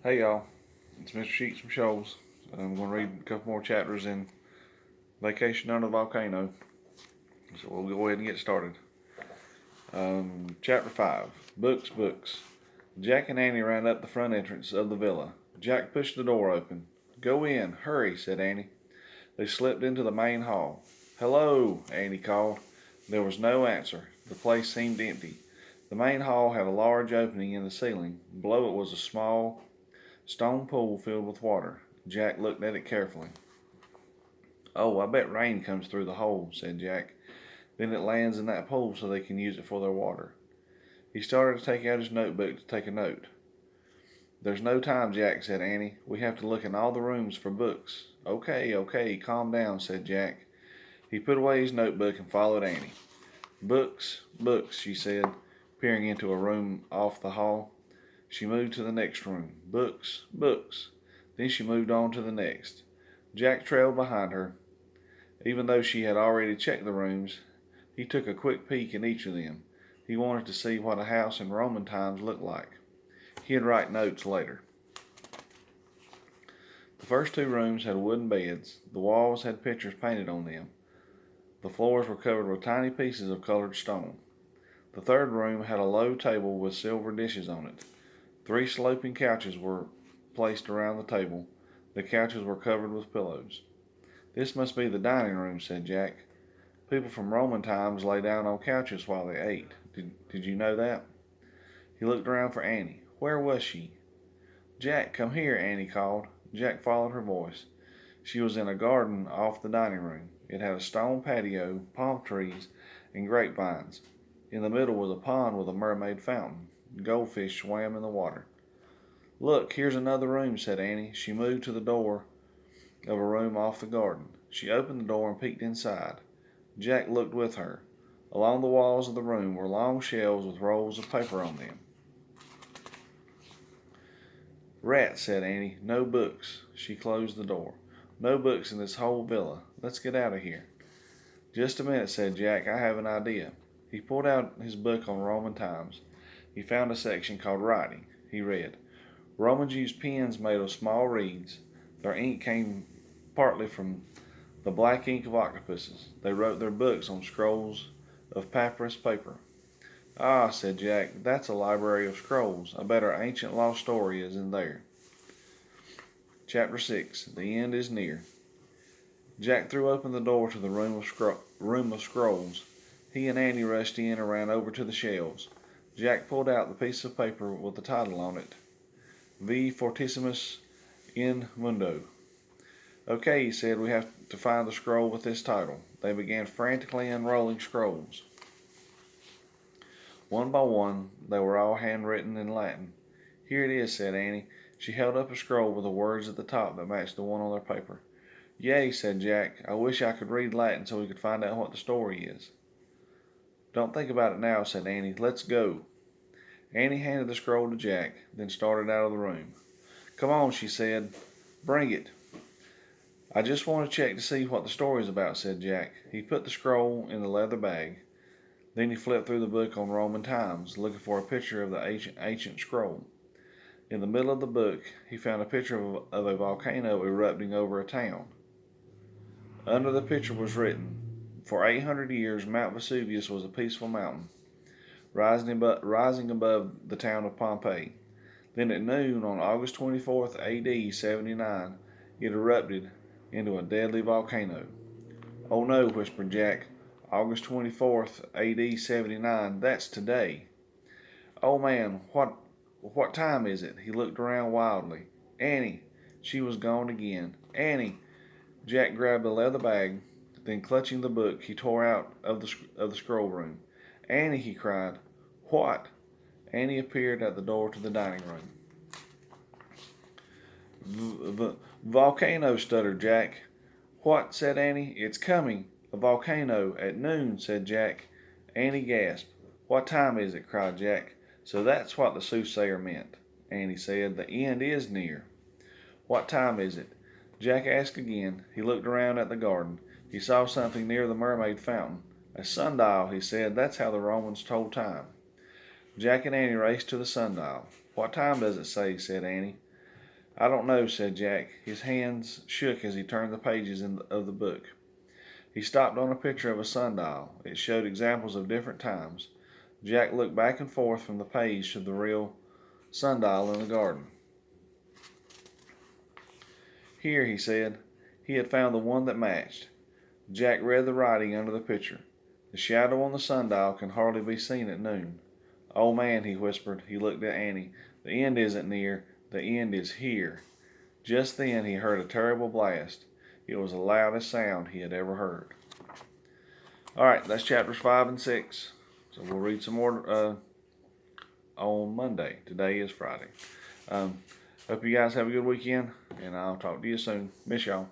Hey y'all, it's Mr. Sheets from Shoals. I'm going to read a couple more chapters in Vacation Under the Volcano. So we'll go ahead and get started. Chapter 5 Books, Books. Jack and Annie ran up the front entrance of the villa. Jack pushed the door open. Go in, hurry, said Annie. They slipped into the main hall. Hello, Annie called. There was no answer. The place seemed empty. The main hall had a large opening in the ceiling. Below it was a small stone pool filled with water. Jack looked at it carefully. Oh, I bet rain comes through the hole, said Jack. Then it lands in that pool so they can use it for their water. He started to take out his notebook to take a note. There's no time, Jack, said Annie. We have to look in all the rooms for books. Okay, calm down, said Jack. He put away his notebook and followed Annie. Books, books, she said, peering into a room off the hall. She moved to the next room. Books, books. Then she moved on to the next. Jack trailed behind her. Even though she had already checked the rooms, he took a quick peek in each of them. He wanted to see what a house in Roman times looked like. He'd write notes later. The first two rooms had wooden beds. The walls had pictures painted on them. The floors were covered with tiny pieces of colored stone. The third room had a low table with silver dishes on it. 3 sloping couches were placed around the table. The couches were covered with pillows. This must be the dining room, said Jack. People from Roman times lay down on couches while they ate. Did you know that? He looked around for Annie. Where was she? Jack, come here, Annie called. Jack followed her voice. She was in a garden off the dining room. It had a stone patio, palm trees, and grapevines. In the middle was a pond with a mermaid fountain. Goldfish swam in the water. Look, here's another room, said Annie. She moved to the door of a room off the garden. She opened the door and peeked inside. Jack looked with her. Along the walls of the room were long shelves with rolls of paper on them. Rats, said Annie. No books. She closed the door. No books in this whole villa. Let's get out of here. Just a minute, said Jack. I have an idea. He pulled out his book on Roman times. He found a section called Writing. He read, Romans used pens made of small reeds. Their ink came partly from the black ink of octopuses. They wrote their books on scrolls of papyrus paper. Ah, said Jack, that's a library of scrolls. I bet our ancient lost story is in there. Chapter 6 The End is Near. Jack threw open the door to the room of scrolls. He and Annie rushed in and ran over to the shelves. Jack pulled out the piece of paper with the title on it. V Fortissimus in Mundo. Okay, he said, we have to find the scroll with this title. They began frantically unrolling scrolls. One by one, they were all handwritten in Latin. Here it is, said Annie. She held up a scroll with the words at the top that matched the one on their paper. Yay, said Jack. I wish I could read Latin so we could find out what the story is. Don't think about it now, said Annie. Let's go. Annie handed the scroll to Jack, then started out of the room. Come on, she said. Bring it. I just want to check to see what the story's about, said Jack. He put the scroll in the leather bag. Then he flipped through the book on Roman times, looking for a picture of the ancient scroll. In the middle of the book, he found a picture of a volcano erupting over a town. Under the picture was written, For 800 years, Mount Vesuvius was a peaceful mountain, rising above the town of Pompeii. Then at noon on August 24th, AD 79, it erupted into a deadly volcano. Oh no, whispered Jack. August 24th, AD 79, that's today. Oh man, what time is it? He looked around wildly. Annie. She was gone again. Annie. Jack grabbed the leather bag, then clutching the book, he tore out of the scroll room. Annie, he cried. What? Annie appeared at the door to the dining room. The volcano, stuttered Jack. What? Said Annie. It's coming. A volcano at noon, said Jack. Annie gasped. What time is it? Cried Jack. So that's what the soothsayer meant, Annie said. The end is near. What time is it? Jack asked again. He looked around at the garden. He saw something near the mermaid fountain. A sundial, he said. That's how the Romans told time. Jack and Annie raced to the sundial. What time does it say? Said Annie. I don't know, said Jack. His hands shook as he turned the pages of the book. He stopped on a picture of a sundial. It showed examples of different times. Jack looked back and forth from the page to the real sundial in the garden. Here, he said. He had found the one that matched. Jack read the writing under the picture. The shadow on the sundial can hardly be seen at noon. Oh man, he whispered. He looked at Annie. The end isn't near. The end is here. Just then he heard a terrible blast. It was the loudest sound he had ever heard. All right, that's chapters 5 and 6. So we'll read some more on Monday. Today is Friday. Hope you guys have a good weekend, and I'll talk to you soon. Miss y'all.